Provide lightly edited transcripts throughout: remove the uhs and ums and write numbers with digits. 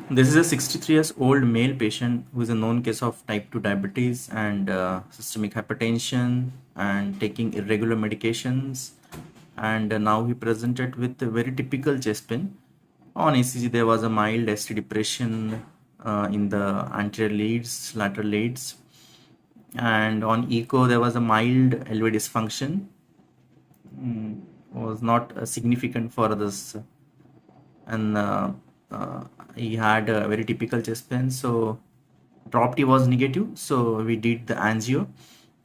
This is a 63 years old male patient who is a known case of type 2 diabetes and systemic hypertension and taking irregular medications. And now he presented with a very typical chest pain. On ECG, there was a mild ST depression in the anterior leads, lateral leads. And on echo, there was a mild LV dysfunction. Was not significant for this, and he had a very typical chest pain, so drop T was negative, so we did the angio.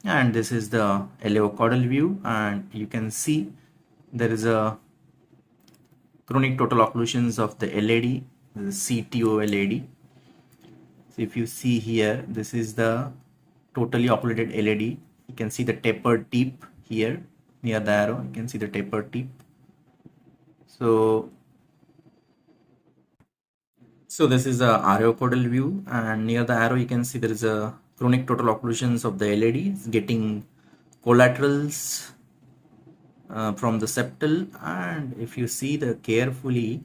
And this is the caudal view, and you can see there is a chronic total occlusions of the LAD, the CTO LAD. So if you see here, this is the totally occluded LAD. You can see the tapered tip here near the arrow. You can see the tapered tip. So this is a caudal view, and near the arrow you can see there is a chronic total occlusions of the LAD. It's getting collaterals from the septal, and if you see the carefully,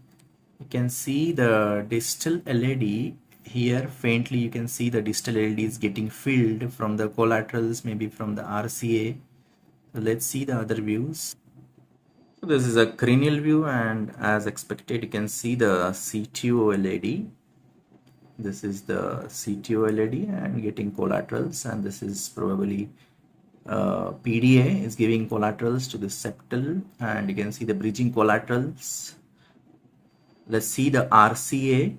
you can see the distal LAD here. Faintly you can see the distal LAD is getting filled from the collaterals, maybe from the RCA. So let's see the other views. So this is a cranial view, and as expected you can see the CTO LAD. This is the CTO LAD and getting collaterals, and this is probably PDA is giving collaterals to the septal, and you can see the bridging collaterals. Let's see the RCA.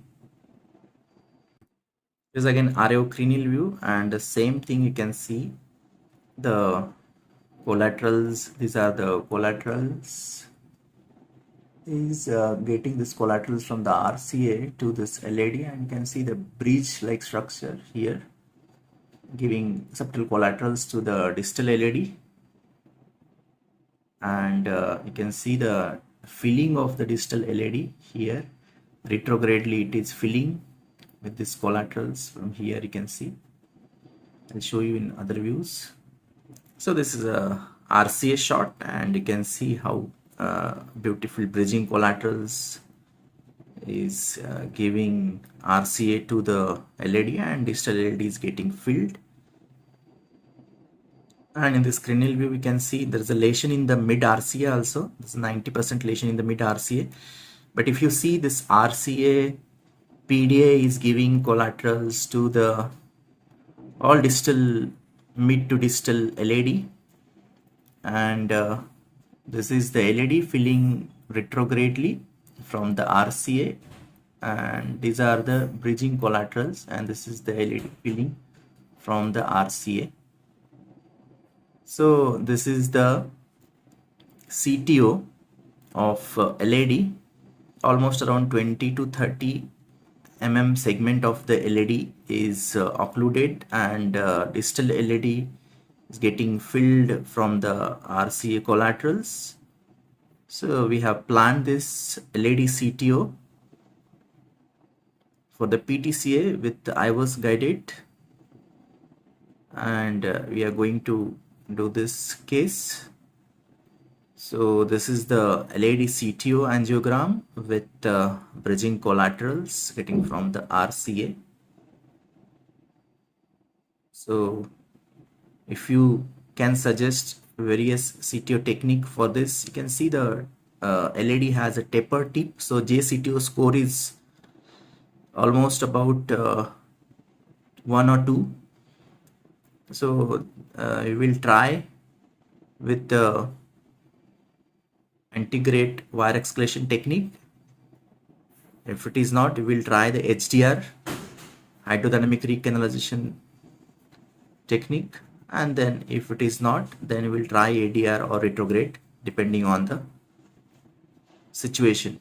This is again cranial view, and the same thing you can see the collaterals. These are the collaterals. Is getting this collaterals from the RCA to this LAD, and you can see the bridge like structure here giving septal collaterals to the distal LAD, and you can see the filling of the distal LAD here. Retrogradely it is filling with these collaterals from here. You can see, I'll show you in other views. So this is a RCA shot, and you can see how beautiful bridging collaterals is giving RCA to the LAD, and distal LAD is getting filled. And in this cranial view we can see there is a lesion in the mid RCA also. There's 90% lesion in the mid RCA, but if you see this RCA PDA is giving collaterals to the all distal, mid to distal LAD, and this is the LAD filling retrogradely from the RCA, and these are the bridging collaterals, and this is the LAD filling from the RCA. So this is the CTO of LAD. Almost around 20 to 30 mm segment of the LAD is occluded, and distal LAD is getting filled from the RCA collaterals. So we have planned this LAD CTO for the PTCA with the IVOS guided, and we are going to do this case. So this is the LAD CTO angiogram with bridging collaterals getting from the RCA. So if you can suggest various CTO technique for this, you can see the LAD has a taper tip, so JCTO score is almost about 1 or 2. So we will try with the integrate wire escalation technique. If it is not, we will try the HDR, hydrodynamic recanalization technique, and then if it is not, then we will try ADR or retrograde depending on the situation.